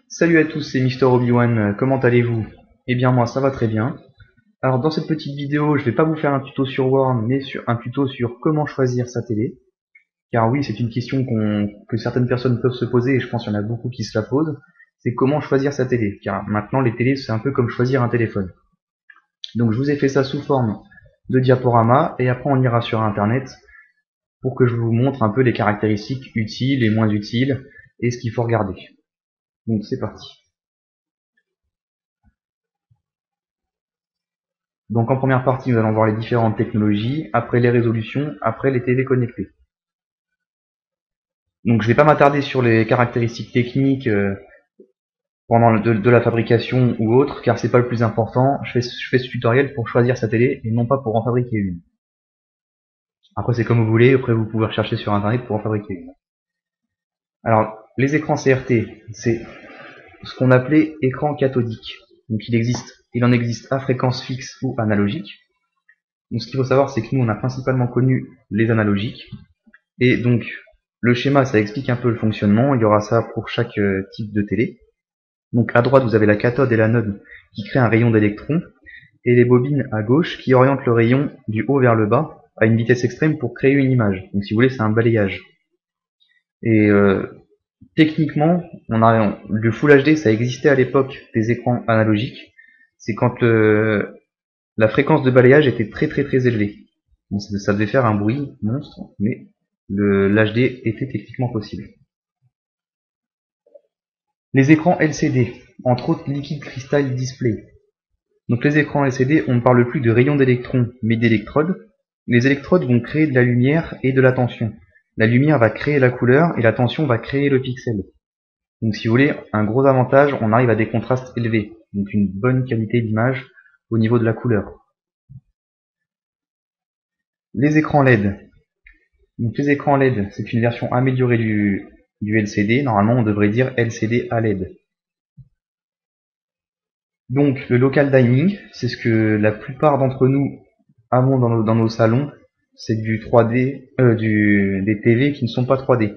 Salut à tous, c'est Mister Obi-Wan, comment allez-vous? Eh bien moi ça va très bien. Alors dans cette petite vidéo, je vais pas vous faire un tuto sur Word, mais un tuto sur comment choisir sa télé. Car oui, c'est une question que certaines personnes peuvent se poser, et je pense qu'il y en a beaucoup qui se la posent. C'est comment choisir sa télé, car maintenant les télés c'est un peu comme choisir un téléphone. Donc je vous ai fait ça sous forme de diaporama, et après on ira sur internet pour que je vous montre un peu les caractéristiques utiles et moins utiles, et ce qu'il faut regarder. Donc c'est parti. Donc en première partie, nous allons voir les différentes technologies, après les résolutions, après les TV connectées. Donc je ne vais pas m'attarder sur les caractéristiques techniques pendant de la fabrication ou autre, car c'est pas le plus important. Je fais ce tutoriel pour choisir sa télé et non pas pour en fabriquer une. Après c'est comme vous voulez, après vous pouvez rechercher sur internet pour en fabriquer une. Alors les écrans CRT, c'est ce qu'on appelait écran cathodique. Donc il en existe à fréquence fixe ou analogique. Donc ce qu'il faut savoir, c'est que nous on a principalement connu les analogiques. Et donc, le schéma, ça explique un peu le fonctionnement. Il y aura ça pour chaque type de télé. Donc, à droite, vous avez la cathode et l'anode qui créent un rayon d'électrons, et les bobines à gauche qui orientent le rayon du haut vers le bas à une vitesse extrême pour créer une image. Donc, si vous voulez, c'est un balayage. Et techniquement, le Full HD, ça existait à l'époque des écrans analogiques. C'est quand la fréquence de balayage était très très très élevée. Bon, ça devait faire un bruit monstre, mais l'HD était techniquement possible. Les écrans LCD, entre autres Liquid Crystal Display. Donc les écrans LCD, on ne parle plus de rayons d'électrons, mais d'électrodes. Les électrodes vont créer de la lumière et de la tension. La lumière va créer la couleur et la tension va créer le pixel. Donc si vous voulez, un gros avantage, on arrive à des contrastes élevés, donc une bonne qualité d'image au niveau de la couleur. Les écrans LED. Donc les écrans LED, c'est une version améliorée du LCD. Normalement, on devrait dire LCD à LED. Donc le local dining, c'est ce que la plupart d'entre nous avons dans nos salons. C'est du 3D, des TV qui ne sont pas 3D.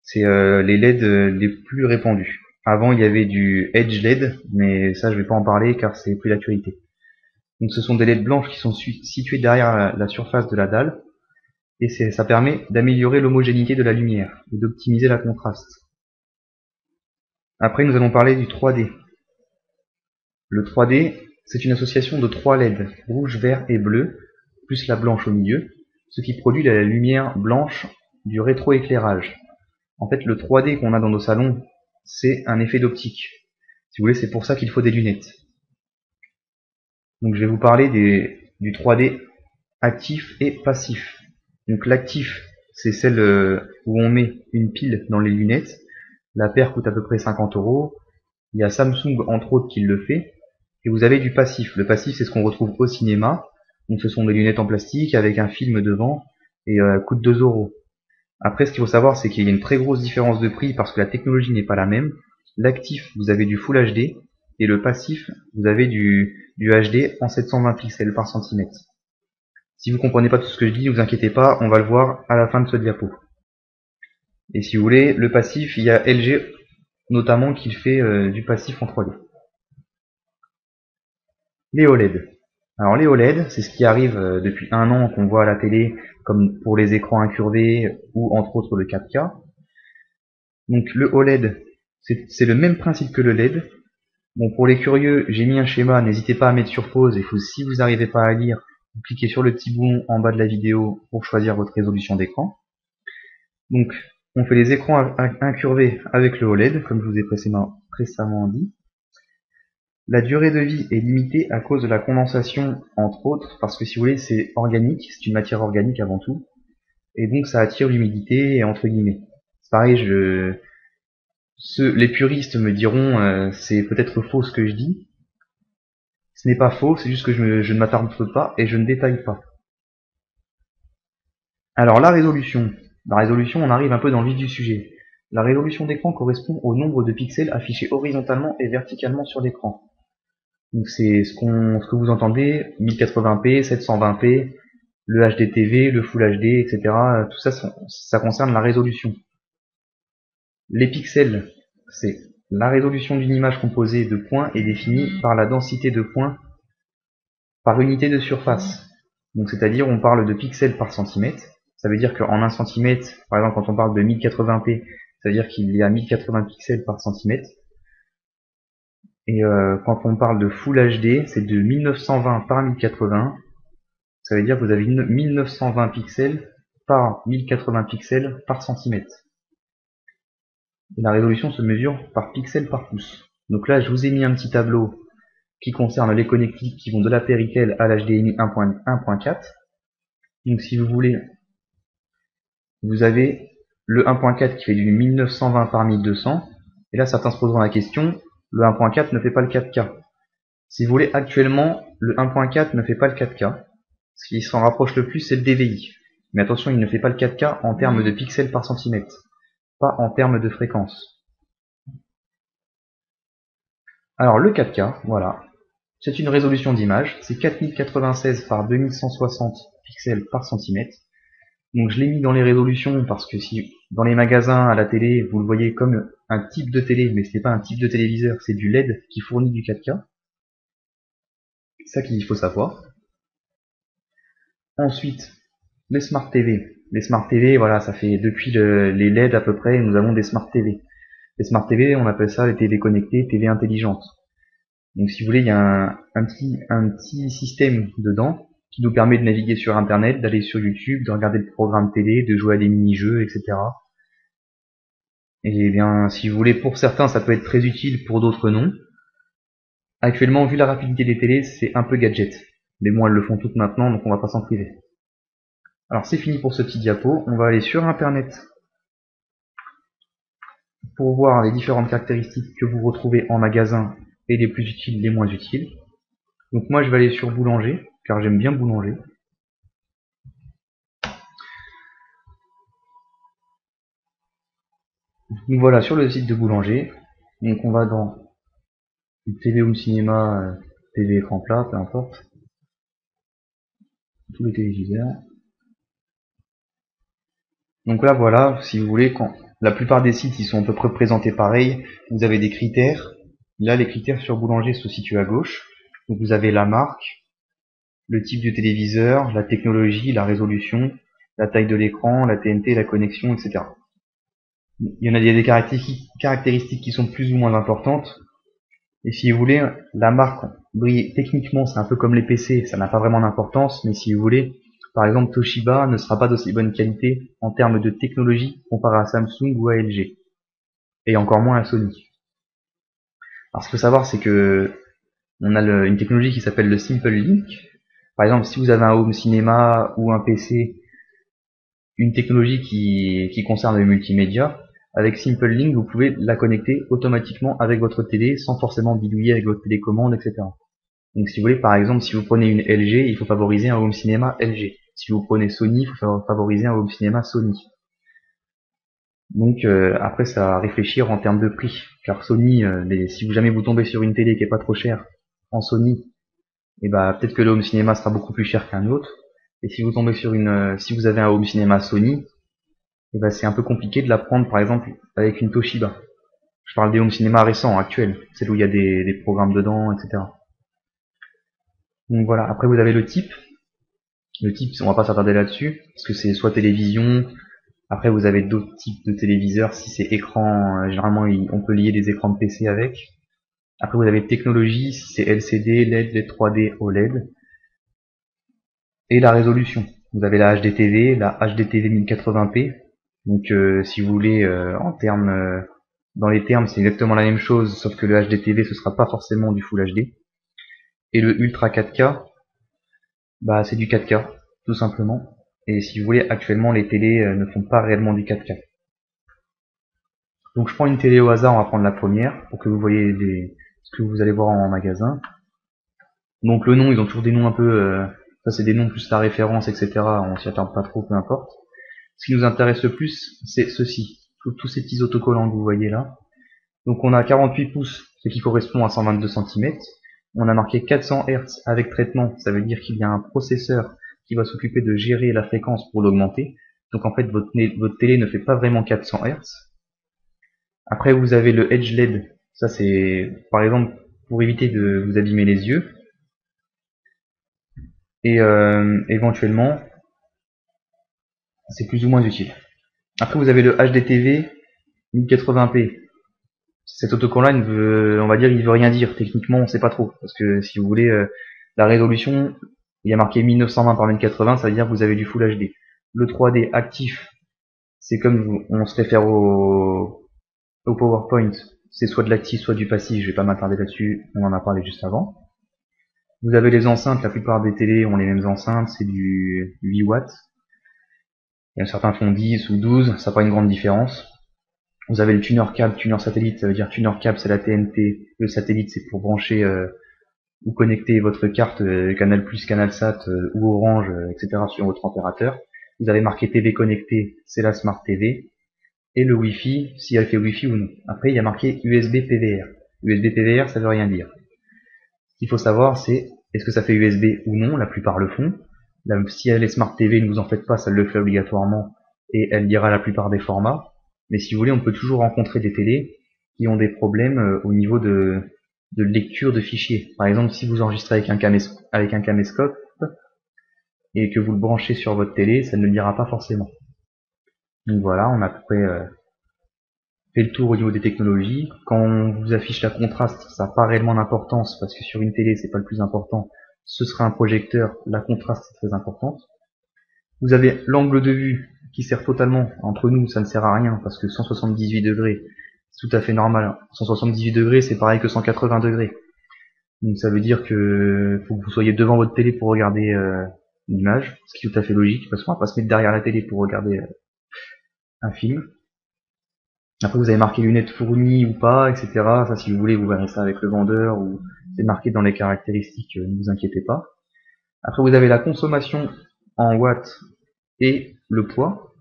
C'est les LED les plus répandus. Avant, il y avait du Edge LED, mais ça, je vais pas en parler car c'est plus d'actualité. Donc ce sont des LED blanches qui sont situées derrière la surface de la dalle. Et ça permet d'améliorer l'homogénéité de la lumière et d'optimiser la contraste. Après, nous allons parler du 3D. Le 3D, c'est une association de 3 LED, rouge, vert et bleu, plus la blanche au milieu, ce qui produit la lumière blanche du rétroéclairage. En fait, le 3D qu'on a dans nos salons, c'est un effet d'optique. Si vous voulez, c'est pour ça qu'il faut des lunettes. Donc je vais vous parler du 3D actif et passif. Donc l'actif, c'est celle où on met une pile dans les lunettes. La paire coûte à peu près 50 €. Il y a Samsung entre autres qui le fait. Et vous avez du passif. Le passif, c'est ce qu'on retrouve au cinéma. Donc ce sont des lunettes en plastique avec un film devant et coûte 2 €. Après, ce qu'il faut savoir, c'est qu'il y a une très grosse différence de prix parce que la technologie n'est pas la même. L'actif, vous avez du Full HD et le passif, vous avez du HD en 720 pixels par centimètre. Si vous comprenez pas tout ce que je dis, ne vous inquiétez pas, on va le voir à la fin de ce diapo. Et si vous voulez, le passif, il y a LG notamment qui fait du passif en 3D. Les OLED. Alors les OLED, c'est ce qui arrive depuis un an qu'on voit à la télé, comme pour les écrans incurvés ou entre autres le 4K. Donc le OLED, c'est le même principe que le LED. Bon, pour les curieux, j'ai mis un schéma, n'hésitez pas à mettre sur pause, si vous n'arrivez pas à lire, vous cliquez sur le petit bouton en bas de la vidéo pour choisir votre résolution d'écran. Donc, on fait les écrans incurvés avec le OLED, comme je vous ai précédemment dit. La durée de vie est limitée à cause de la condensation, entre autres, parce que si vous voulez, c'est organique, c'est une matière organique avant tout, et donc ça attire l'humidité, entre guillemets. C'est pareil, les puristes me diront c'est peut-être faux ce que je dis. Ce n'est pas faux, c'est juste que je ne m'attarde pas et je ne détaille pas. Alors la résolution. La résolution, on arrive un peu dans le vif du sujet. La résolution d'écran correspond au nombre de pixels affichés horizontalement et verticalement sur l'écran. Donc c'est ce que vous entendez, 1080p, 720p, le HDTV, le Full HD, etc. Tout ça, ça concerne la résolution. Les pixels, c'est La résolution d'une image composée de points est définie par la densité de points par unité de surface. Donc c'est-à-dire on parle de pixels par centimètre. Ça veut dire qu'en 1 cm, par exemple quand on parle de 1080p, ça veut dire qu'il y a 1080 pixels par centimètre. Et quand on parle de Full HD, c'est de 1920 par 1080. Ça veut dire que vous avez 1920 pixels par 1080 pixels par centimètre. Et la résolution se mesure par pixel par pouce. Donc là, je vous ai mis un petit tableau qui concerne les connectiques qui vont de la Péritel à l'HDMI 1.4. Donc si vous voulez, vous avez le 1.4 qui fait du 1920 par 1200. Et là, certains se poseront la question, le 1.4 ne fait pas le 4K. Si vous voulez, actuellement, le 1.4 ne fait pas le 4K. Ce qui s'en rapproche le plus, c'est le DVI. Mais attention, il ne fait pas le 4K en termes de pixels par centimètre, pas en termes de fréquence. Alors le 4K, voilà, c'est une résolution d'image, c'est 4096 par 2160 pixels par centimètre. Donc je l'ai mis dans les résolutions parce que si dans les magasins à la télé, vous le voyez comme un type de télé, mais ce n'est pas un type de téléviseur, c'est du LED qui fournit du 4K. C'est ça qu'il faut savoir. Ensuite, les Smart TV. Les Smart TV, voilà, ça fait depuis les LED à peu près, nous avons des Smart TV. Les Smart TV, on appelle ça les TV connectées, TV intelligentes. Donc si vous voulez, il y a un petit système dedans qui nous permet de naviguer sur Internet, d'aller sur YouTube, de regarder le programme télé, de jouer à des mini-jeux, etc. Et bien, si vous voulez, pour certains, ça peut être très utile, pour d'autres, non. Actuellement, vu la rapidité des télés, c'est un peu gadget. Mais bon, elles le font toutes maintenant, donc on va pas s'en priver. Alors c'est fini pour ce petit diapo, on va aller sur Internet pour voir les différentes caractéristiques que vous retrouvez en magasin et les plus utiles, les moins utiles. Donc moi je vais aller sur Boulanger, car j'aime bien Boulanger. Donc voilà, sur le site de Boulanger, donc on va dans TV Home Cinéma, TV écran plat, peu importe, tous les téléviseurs. Donc là voilà, si vous voulez, quand la plupart des sites ils sont à peu près présentés pareil, vous avez des critères. Là les critères sur Boulanger se situent à gauche. Donc vous avez la marque, le type du téléviseur, la technologie, la résolution, la taille de l'écran, la TNT, la connexion, etc. Il y a des caractéristiques qui sont plus ou moins importantes. Et si vous voulez, la marque brille techniquement, c'est un peu comme les PC, ça n'a pas vraiment d'importance, mais si vous voulez, par exemple Toshiba ne sera pas d'aussi bonne qualité en termes de technologie comparé à Samsung ou à LG. Et encore moins à Sony. Alors ce qu'il faut savoir, c'est que on a une technologie qui s'appelle le Simple Link. Par exemple, si vous avez un home cinéma ou un PC, une technologie qui concerne le multimédia, avec Simple Link, vous pouvez la connecter automatiquement avec votre télé sans forcément bidouiller avec votre télécommande, etc. Donc si vous voulez, par exemple, si vous prenez une LG, il faut favoriser un home cinéma LG. Si vous prenez Sony, il faut favoriser un home cinéma Sony. Donc après, ça à réfléchir en termes de prix. Car Sony, si jamais vous tombez sur une télé qui est pas trop chère en Sony, et bah peut-être que le home cinéma sera beaucoup plus cher qu'un autre. Et si vous tombez sur si vous avez un home cinéma Sony, et bah c'est un peu compliqué de la prendre par exemple avec une Toshiba. Je parle des home cinéma récents, actuels, celles où il y a des programmes dedans, etc. Donc voilà, après vous avez le type. Le type, on va pas s'attarder là-dessus, parce que c'est soit télévision, après vous avez d'autres types de téléviseurs, si c'est écran, généralement on peut lier des écrans de PC avec. Après vous avez technologie, si c'est LCD, LED, LED 3D, OLED. Et la résolution. Vous avez la HDTV, la HDTV 1080p. Donc si vous voulez, dans les termes, c'est exactement la même chose, sauf que le HDTV ce sera pas forcément du Full HD. Et le Ultra 4K, bah c'est du 4K, tout simplement. Et si vous voulez, actuellement les télés ne font pas réellement du 4K. Donc je prends une télé au hasard, on va prendre la première, pour que vous voyez ce que vous allez voir en magasin. Donc le nom, ils ont toujours des noms un peu... ça c'est des noms plus la référence, etc. On s'y attend pas trop, peu importe. Ce qui nous intéresse le plus, c'est ceci. Tous ces petits autocollants que vous voyez là. Donc on a 48 pouces, ce qui correspond à 122 cm. On a marqué 400 Hz avec traitement, ça veut dire qu'il y a un processeur qui va s'occuper de gérer la fréquence pour l'augmenter. Donc en fait votre télé ne fait pas vraiment 400 Hz. Après vous avez le Edge LED Ça c'est par exemple pour éviter de vous abîmer les yeux. Et éventuellement, c'est plus ou moins utile. Après vous avez le HDTV 1080p. Cet autocollant là, on va dire, il veut rien dire. Techniquement, on sait pas trop. Parce que si vous voulez, la résolution, il y a marqué 1920 par 1080, ça veut dire que vous avez du Full HD. Le 3D actif, c'est comme on se réfère au PowerPoint, c'est soit de l'actif, soit du passif. Je vais pas m'attarder là-dessus, on en a parlé juste avant. Vous avez les enceintes, la plupart des télés ont les mêmes enceintes, c'est du 8 watts. Il y a certains font 10 ou 12, ça n'a pas une grande différence. Vous avez le tuner câble, tuner satellite, ça veut dire tuner câble c'est la TNT, le satellite c'est pour brancher ou connecter votre carte Canal+, CanalSat ou Orange, etc. sur votre opérateur. Vous avez marqué TV connecté, c'est la Smart TV. Et le Wi-Fi, si elle fait Wi-Fi ou non. Après il y a marqué USB PVR. USB PVR ça veut rien dire. Ce qu'il faut savoir c'est est-ce que ça fait USB ou non, la plupart le font. Si elle est Smart TV, ne vous en faites pas, ça le fait obligatoirement et elle lira la plupart des formats. Mais si vous voulez, on peut toujours rencontrer des télés qui ont des problèmes au niveau de lecture de fichiers. Par exemple, si vous enregistrez avec un caméscope et que vous le branchez sur votre télé, ça ne le lira pas forcément. Donc voilà, on a à peu près fait le tour au niveau des technologies. Quand on vous affiche la contraste, ça n'a pas réellement d'importance parce que sur une télé, c'est pas le plus important. Ce sera un projecteur, la contraste c'est très importante. Vous avez l'angle de vue qui sert totalement, entre nous ça ne sert à rien parce que 178 degrés c'est tout à fait normal. 178 degrés c'est pareil que 180 degrés. Donc ça veut dire que faut que vous soyez devant votre télé pour regarder l'image, ce qui est tout à fait logique parce qu'on va pas se mettre derrière la télé pour regarder un film. Après vous avez marqué lunettes fournies ou pas, etc. Ça si vous voulez vous verrez ça avec le vendeur ou c'est marqué dans les caractéristiques, ne vous inquiétez pas. Après vous avez la consommation en watts et le poids.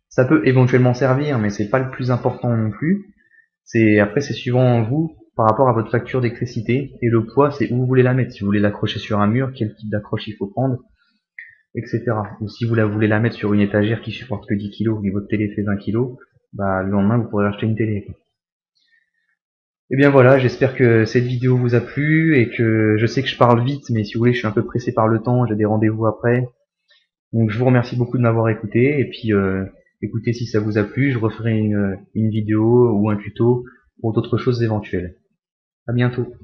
Ça peut éventuellement servir, mais c'est pas le plus important non plus. Après c'est suivant vous par rapport à votre facture d'électricité et le poids c'est où vous voulez la mettre. Si vous voulez l'accrocher sur un mur, quel type d'accroche il faut prendre, etc. Ou si vous voulez la mettre sur une étagère qui supporte que 10 kg et votre télé fait 20 kg, bah le lendemain vous pourrez acheter une télé. Et bien voilà, j'espère que cette vidéo vous a plu et que je sais que je parle vite, mais si vous voulez je suis un peu pressé par le temps, j'ai des rendez-vous après. Donc je vous remercie beaucoup de m'avoir écouté et puis écoutez si ça vous a plu, je referai une vidéo ou un tuto pour d'autres choses éventuelles. À bientôt.